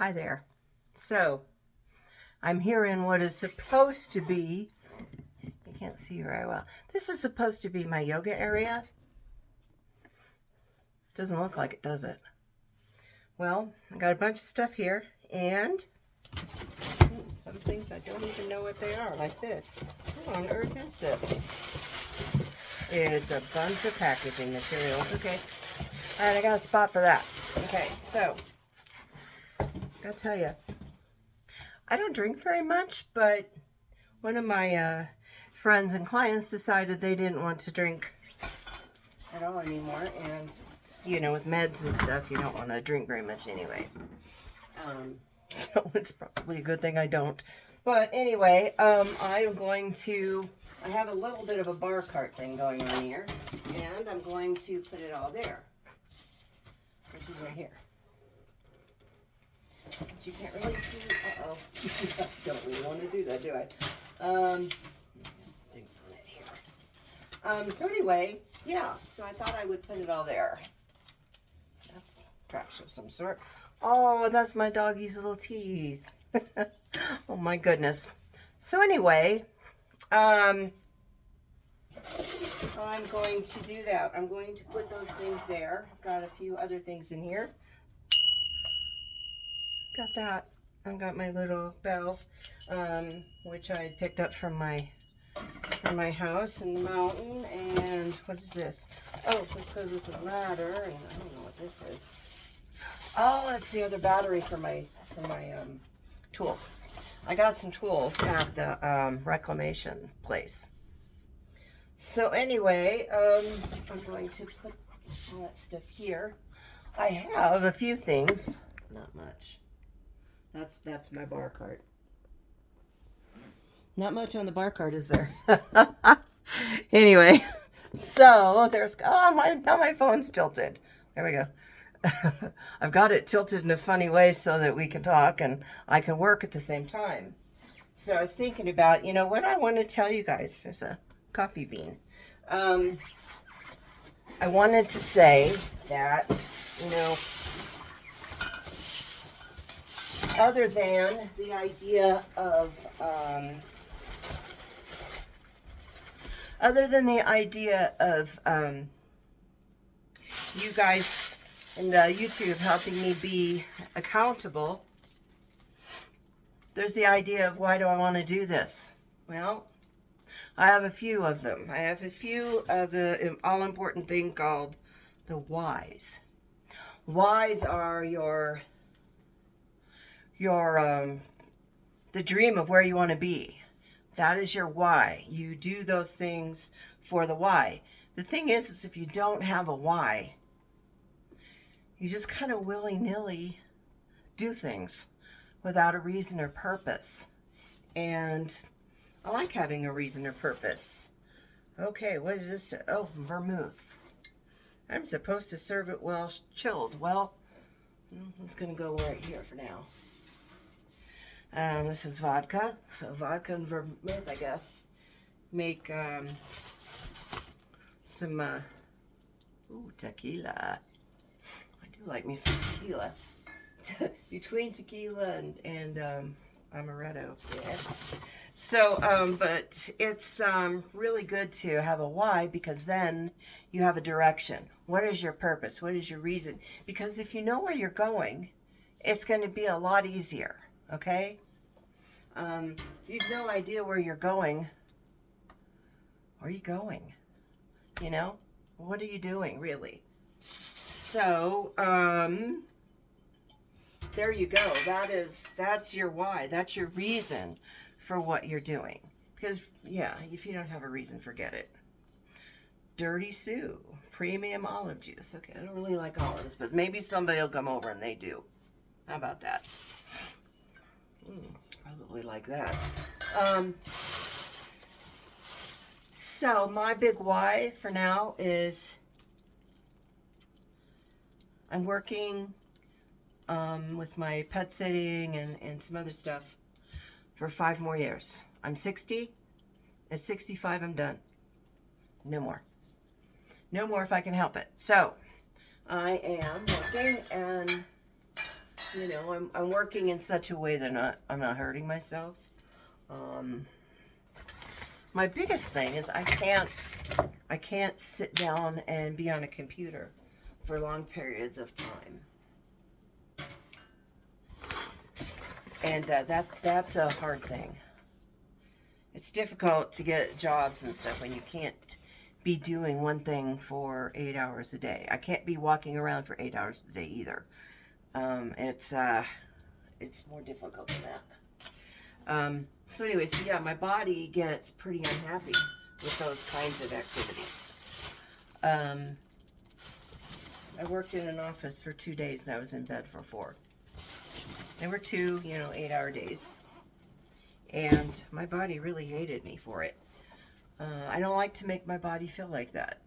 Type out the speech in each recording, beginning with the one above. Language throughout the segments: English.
Hi there. So, I'm here in what is supposed to be, you can't see very well. This is supposed to be my yoga area. Doesn't look like it, does it? Well, I got a bunch of stuff here, and some things I don't even know what they are, like this. What on earth is this? It's a bunch of packaging materials. Okay. All right, I got a spot for that. Okay, so, I gotta tell you, I don't drink very much, but one of my friends and clients decided they didn't want to drink at all anymore. And, you know, with meds and stuff, you don't want to drink very much anyway. So it's probably a good thing I don't. But anyway, I have a little bit of a bar cart thing going on here. And I'm going to put it all there, which is right here. But you can't really see. Uh-oh. Don't really want to do that, do I? Things on it here. So anyway, yeah. So I thought I would put it all there. That's trash of some sort. Oh, that's my doggy's little teeth. Oh my goodness. So anyway, I'm going to do that. I'm going to put those things there. Got a few other things in here. Got that. I've got my little bells, which I had picked up from my house in the mountain. And what is this? Oh, this goes with the ladder, and I don't know what this is. Oh, that's the other battery for my tools. I got some tools at the reclamation place. So anyway, I'm going to put all that stuff here. I have a few things, not much. That's my bar cart. Not much on the bar cart, is there? Anyway, so there's now my phone's tilted. There we go. I've got it tilted in a funny way so that we can talk and I can work at the same time. So I was thinking about, what I want to tell you guys. There's a coffee bean. I wanted to say that, other than the idea of you guys and YouTube helping me be accountable, there's the idea of, why do I want to do this? Well, I have a few of them. I have a few of the all-important thing called the whys. Whys are the dream of where you want to be. That is your why. You do those things for the why. The thing is if you don't have a why, you just kind of willy-nilly do things without a reason or purpose. And I like having a reason or purpose. Okay, what is this? Oh, vermouth. I'm supposed to serve it well chilled. Well, it's going to go right here for now. This is vodka. So vodka and vermouth, I guess, make some tequila. I do like me some tequila. Between tequila and amaretto. Yeah. So, but it's really good to have a why, because then you have a direction. What is your purpose? What is your reason? Because if you know where you're going, it's going to be a lot easier. Okay? You've no idea where you're going. Where are you going? What are you doing, really? So, there you go. That's your why. That's your reason for what you're doing. Because, yeah, if you don't have a reason, forget it. Dirty Sue, premium olive juice. Okay, I don't really like olives, but maybe somebody will come over and they do. How about that? Probably like that. So my big why for now is I'm working with my pet sitting and some other stuff for 5 more years. I'm 60. At 65, I'm done. No more. No more if I can help it. So I am working, and You know, I'm working in such a way that I'm not hurting myself. Um, my biggest thing is I can't sit down and be on a computer for long periods of time. And that's a hard thing. It's difficult to get jobs and stuff when you can't be doing one thing for 8 hours a day. I can't be walking around for 8 hours a day either. It's more difficult than that. So anyway, so yeah, my body gets pretty unhappy with those kinds of activities. I worked in an office for 2 days and I was in bed for 4. There were 2, 8-hour days. And my body really hated me for it. I don't like to make my body feel like that.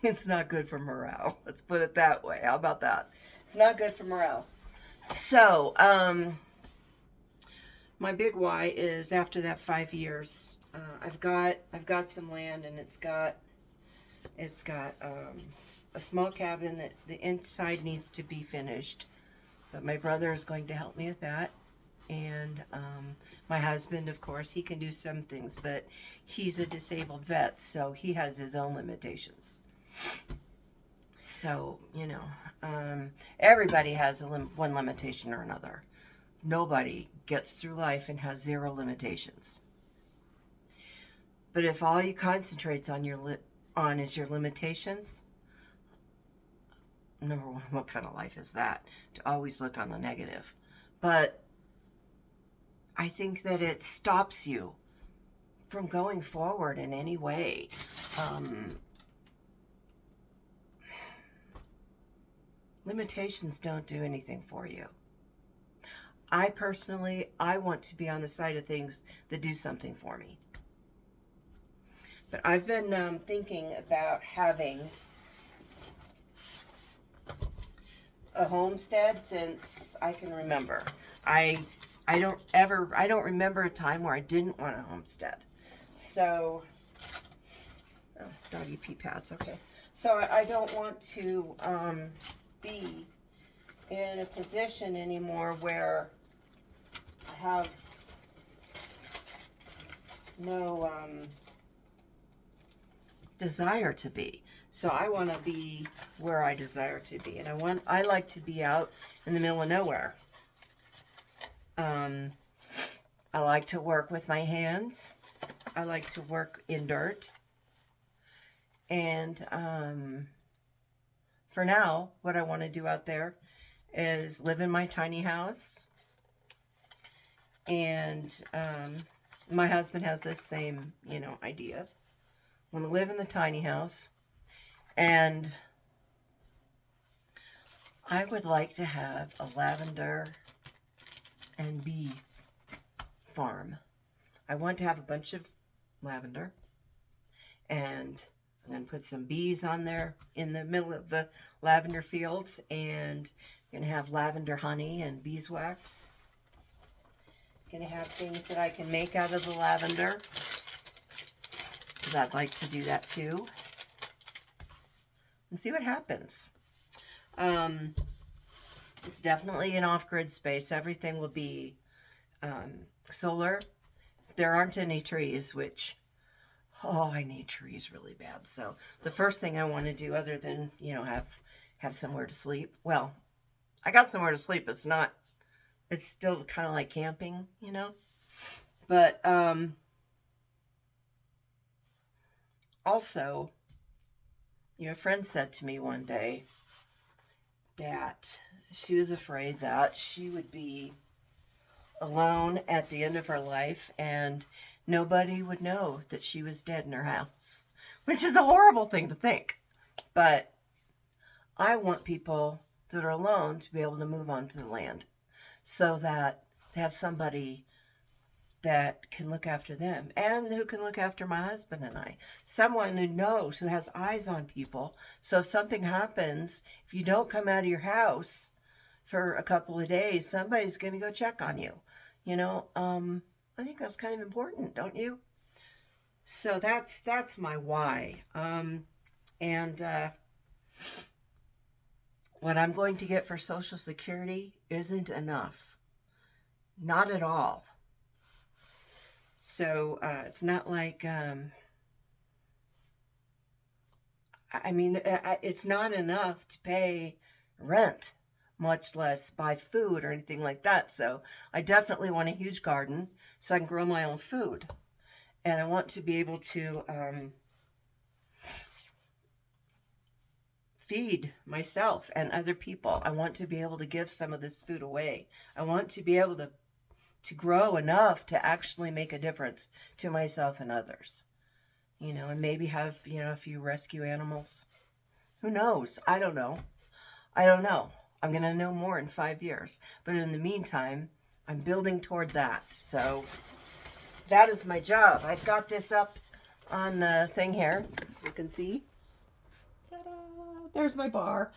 It's not good for morale. Let's put it that way. How about that? It's not good for morale. So, my big why is after that 5 years, I've got some land, and it's got a small cabin that the inside needs to be finished, but my brother is going to help me with that. And my husband, of course, he can do some things, but he's a disabled vet, so he has his own limitations. So, everybody has one limitation or another. Nobody gets through life and has 0 limitations. But if all you concentrates on is your limitations, number one, what kind of life is that? To always look on the negative. But I think that it stops you from going forward in any way. Limitations don't do anything for you. I want to be on the side of things that do something for me. But I've been thinking about having a homestead since I can remember. I don't remember a time where I didn't want a homestead. So, doggy pee pads, okay. So I don't want to be in a position anymore where I have no desire to be. So I want to be where I desire to be, and I like to be out in the middle of nowhere. I like to work with my hands. I like to work in dirt. And for now, what I want to do out there is live in my tiny house. And my husband has this same, idea. I want to live in the tiny house. And I would like to have a lavender and bee farm. I want to have a bunch of lavender, and I'm going to put some bees on there in the middle of the lavender fields, and I'm going to have lavender honey and beeswax. I'm going to have things that I can make out of the lavender, because I'd like to do that too, and see what happens. It's definitely an off-grid space. Everything will be solar. There aren't any trees, which, I need trees really bad. So the first thing I want to do, other than, have somewhere to sleep. Well, I got somewhere to sleep. It's still kind of like camping, But also, a friend said to me one day that she was afraid that she would be alone at the end of her life and nobody would know that she was dead in her house, which is a horrible thing to think. But I want people that are alone to be able to move on to the land so that they have somebody that can look after them and who can look after my husband and I. Someone who knows, who has eyes on people. So if something happens, if you don't come out of your house for a couple of days, somebody's going to go check on you. I think that's kind of important, don't you? So that's my why. And what I'm going to get for Social Security isn't enough. Not at all. So it's not like, it's not enough to pay rent, much less buy food or anything like that. So I definitely want a huge garden so I can grow my own food. And I want to be able to feed myself and other people. I want to be able to give some of this food away. I want to be able to grow enough to actually make a difference to myself and others. You know, and maybe have, you know, a few rescue animals. Who knows? I don't know. I don't know. I'm going to know more in 5 years. But in the meantime, I'm building toward that. So that is my job. I've got this up on the thing here, so you can see. Ta-da! There's my bar.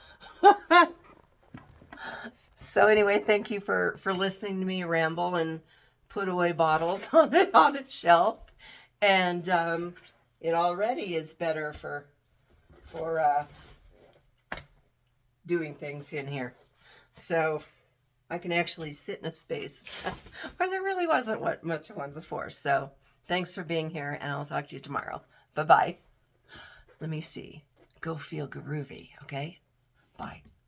So anyway, thank you for listening to me ramble and put away bottles on a shelf. And it already is better for doing things in here. So I can actually sit in a space where there really wasn't much of one before. So thanks for being here, and I'll talk to you tomorrow. Bye-bye. Let me see. Go feel groovy, okay? Bye.